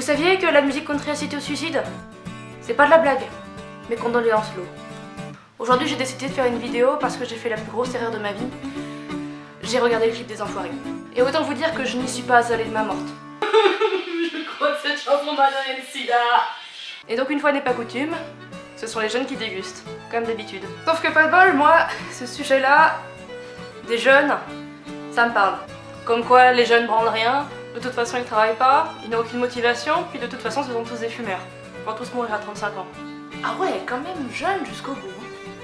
saviez que la musique country incite au suicide? C'est pas de la blague. Mes condoléances, Lo. Aujourd'hui, j'ai décidé de faire une vidéo parce que j'ai fait la plus grosse erreur de ma vie. J'ai regardé le clip des Enfoirés. Et autant vous dire que je n'y suis pas allée de ma morte. Je crois que cette chanson m'a donné le sida. Et donc une fois n'est pas coutume, ce sont les jeunes qui dégustent, comme d'habitude. Sauf que pas de bol, moi, ce sujet-là, des jeunes, ça me parle. Comme quoi les jeunes branlent rien, de toute façon ils travaillent pas, ils n'ont aucune motivation, puis de toute façon ce sont tous des fumeurs. Ils vont tous mourir à 35 ans. Ah ouais, quand même jeune jusqu'au bout.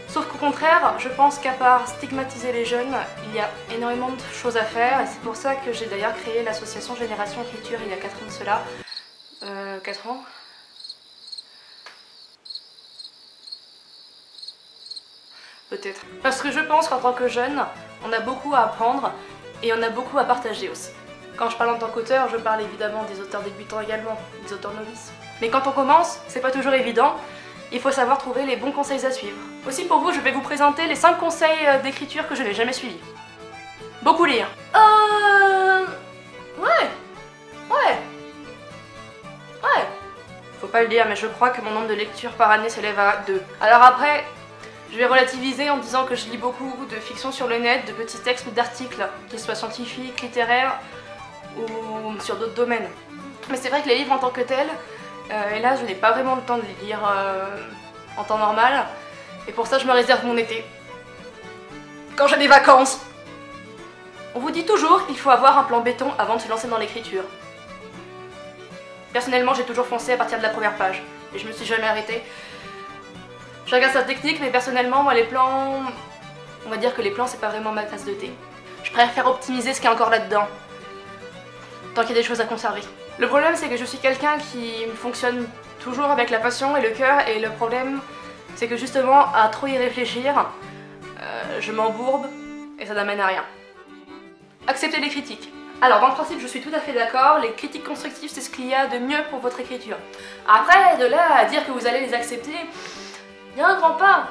Sauf qu'au contraire, je pense qu'à part stigmatiser les jeunes, il y a énormément de choses à faire, et c'est pour ça que j'ai d'ailleurs créé l'association Génération Écriture il y a 4 ans de cela. 4 ans? Peut-être. Parce que je pense qu'en tant que jeune, on a beaucoup à apprendre et on a beaucoup à partager aussi. Quand je parle en tant qu'auteur, je parle évidemment des auteurs débutants également, des auteurs novices. Mais quand on commence, c'est pas toujours évident, il faut savoir trouver les bons conseils à suivre. Aussi pour vous, je vais vous présenter les 5 conseils d'écriture que je n'ai jamais suivis. Beaucoup lire. Ouais. Faut pas le dire, mais je crois que mon nombre de lectures par année s'élève à 2. Alors après, je vais relativiser en disant que je lis beaucoup de fiction sur le net, de petits textes ou d'articles, qu'ils soient scientifiques, littéraires ou sur d'autres domaines. Mais c'est vrai que les livres en tant que tels, hélas, je n'ai pas vraiment le temps de les lire en temps normal. Et pour ça, je me réserve mon été. Quand j'ai des vacances. On vous dit toujours qu'il faut avoir un plan béton avant de se lancer dans l'écriture. Personnellement, j'ai toujours foncé à partir de la première page. Et je me suis jamais arrêtée. Chacun sa technique, mais personnellement, moi les plans... On va dire que les plans, c'est pas vraiment ma tasse de thé. Je préfère optimiser ce qu'il y a encore là-dedans. Tant qu'il y a des choses à conserver. Le problème, c'est que je suis quelqu'un qui fonctionne toujours avec la passion et le cœur, et le problème, c'est que justement, à trop y réfléchir, je m'embourbe et ça n'amène à rien. Acceptez les critiques. Alors, dans le principe, je suis tout à fait d'accord, les critiques constructives, c'est ce qu'il y a de mieux pour votre écriture. Après, de là à dire que vous allez les accepter, il y a un grand pas.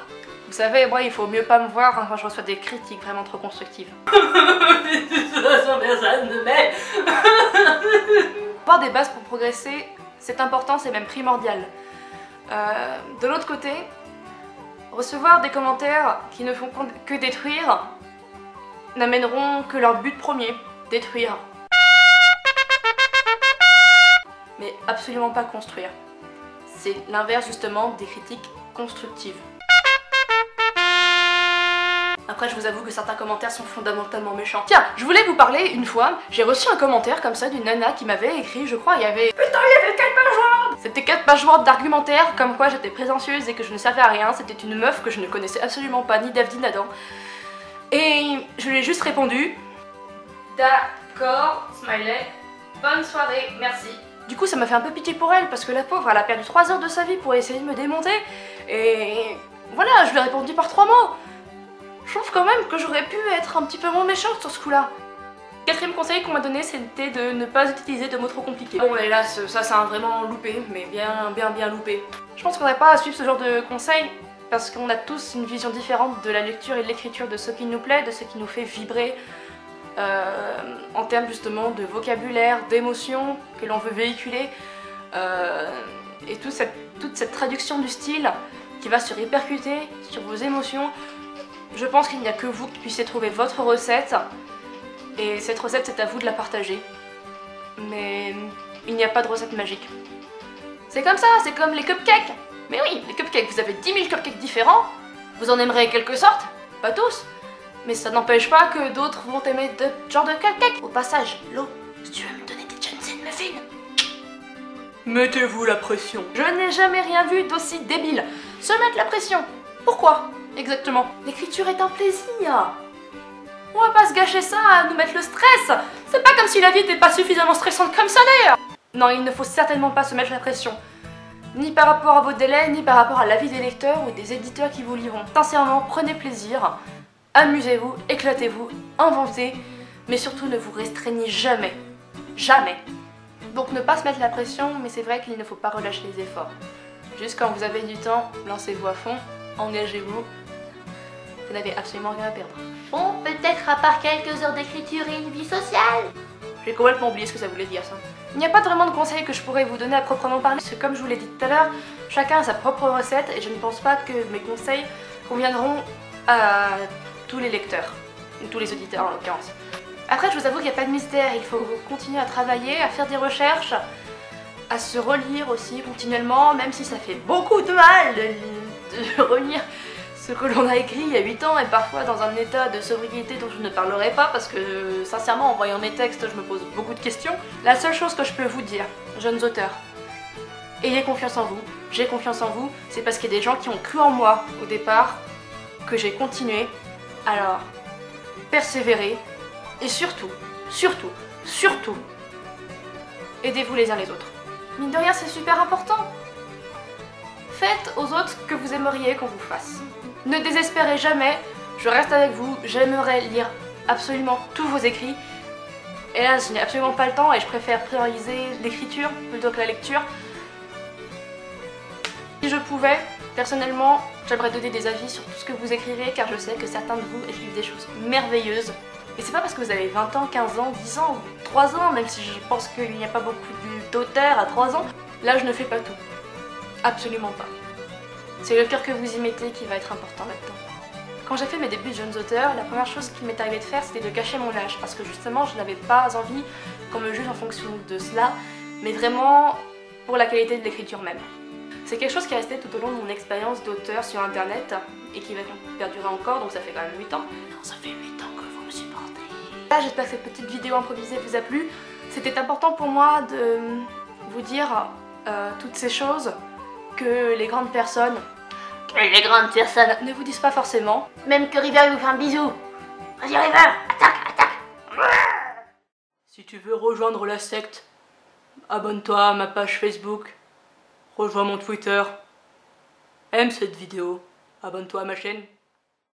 Vous savez, moi, il faut mieux pas me voir quand je reçois des critiques vraiment trop constructives. De toute façon, personne ne m'aime. Avoir des bases pour progresser, c'est important, c'est même primordial. De l'autre côté, recevoir des commentaires qui ne font que détruire n'amèneront que leur but premier, détruire. Mais absolument pas construire. C'est l'inverse justement des critiques constructives. Après, je vous avoue que certains commentaires sont fondamentalement méchants. Tiens, je voulais vous parler une fois, j'ai reçu un commentaire comme ça d'une nana qui m'avait écrit, je crois, il y avait... Putain, il y avait 4 pages Word. C'était 4 pages Word d'argumentaires, comme quoi j'étais prétentieuse et que je ne servais à rien. C'était une meuf que je ne connaissais absolument pas, ni d'Ave ni d'Adam. Et je lui ai juste répondu... D'accord, smiley, bonne soirée, merci. Du coup, ça m'a fait un peu pitié pour elle, parce que la pauvre, elle a perdu 3 heures de sa vie pour essayer de me démonter. Et voilà, je lui ai répondu par 3 mots. Je trouve quand même que j'aurais pu être un petit peu moins méchante sur ce coup-là. Quatrième conseil qu'on m'a donné, c'était de ne pas utiliser de mots trop compliqués. Bon, hélas, ça c'est vraiment loupé, mais bien loupé. Je pense qu'on n'a pas à suivre ce genre de conseils, parce qu'on a tous une vision différente de la lecture et de l'écriture, de ce qui nous plaît, de ce qui nous fait vibrer, en termes justement de vocabulaire, d'émotions que l'on veut véhiculer, et toute cette traduction du style qui va se répercuter sur vos émotions. Je pense qu'il n'y a que vous qui puissiez trouver votre recette, et cette recette c'est à vous de la partager. Mais il n'y a pas de recette magique. C'est comme ça, c'est comme les cupcakes. Mais oui, les cupcakes, vous avez 10 000 cupcakes différents, vous en aimerez quelque sorte, pas tous, mais ça n'empêche pas que d'autres vont aimer d'autres genres de cupcakes. Au passage, Lo, si tu veux me donner des Johnson Muffins, mettez-vous la pression. Je n'ai jamais rien vu d'aussi débile. Se mettre la pression. Pourquoi? Exactement. L'écriture est un plaisir. On va pas se gâcher ça à nous mettre le stress. C'est pas comme si la vie n'était pas suffisamment stressante comme ça d'ailleurs. Non, il ne faut certainement pas se mettre la pression. Ni par rapport à vos délais, ni par rapport à l'avis des lecteurs ou des éditeurs qui vous liront. Sincèrement, prenez plaisir, amusez-vous, éclatez-vous, inventez, mais surtout ne vous restreignez jamais. Jamais. Donc ne pas se mettre la pression, mais c'est vrai qu'il ne faut pas relâcher les efforts. Juste quand vous avez du temps, lancez-vous à fond, engagez-vous. Vous n'avez absolument rien à perdre. Bon, peut-être à part quelques heures d'écriture et une vie sociale. J'ai complètement oublié ce que ça voulait dire ça. Il n'y a pas vraiment de conseils que je pourrais vous donner à proprement parler, parce que comme je vous l'ai dit tout à l'heure, chacun a sa propre recette et je ne pense pas que mes conseils conviendront à tous les lecteurs, ou tous les auditeurs en l'occurrence. Après je vous avoue qu'il n'y a pas de mystère, il faut continuer à travailler, à faire des recherches, à se relire aussi continuellement, même si ça fait beaucoup de mal de relire ce que l'on a écrit il y a 8 ans et parfois dans un état de sobriété dont je ne parlerai pas parce que sincèrement en voyant mes textes je me pose beaucoup de questions. La seule chose que je peux vous dire, jeunes auteurs, ayez confiance en vous, j'ai confiance en vous, c'est parce qu'il y a des gens qui ont cru en moi au départ que j'ai continué, alors persévérez et surtout, aidez-vous les uns les autres. Mine de rien c'est super important. Faites aux autres ce que vous aimeriez qu'on vous fasse. Ne désespérez jamais, je reste avec vous, j'aimerais lire absolument tous vos écrits. Hélas, je n'ai absolument pas le temps et je préfère prioriser l'écriture plutôt que la lecture. Si je pouvais, personnellement, j'aimerais donner des avis sur tout ce que vous écrivez car je sais que certains de vous écrivent des choses merveilleuses. Et c'est pas parce que vous avez 20 ans, 15 ans, 10 ans ou 3 ans, même si je pense qu'il n'y a pas beaucoup d'auteurs à 3 ans, là je ne fais pas tout. Absolument pas. C'est le cœur que vous y mettez qui va être important là-dedans. Quand j'ai fait mes débuts de jeunes auteurs, la première chose qui m'est arrivé de faire c'était de cacher mon âge parce que justement je n'avais pas envie qu'on me juge en fonction de cela, mais vraiment pour la qualité de l'écriture même. C'est quelque chose qui est resté tout au long de mon expérience d'auteur sur internet et qui va perdurer encore, donc ça fait quand même 8 ans. Non, ça fait 8 ans que vous me supportez. Là, j'espère que cette petite vidéo improvisée vous a plu. C'était important pour moi de vous dire toutes ces choses que les grandes personnes ne vous disent pas forcément. Même que River vous fait un bisou. Vas-y River, attaque. Si tu veux rejoindre la secte, abonne-toi à ma page Facebook, rejoins mon Twitter, aime cette vidéo, abonne-toi à ma chaîne.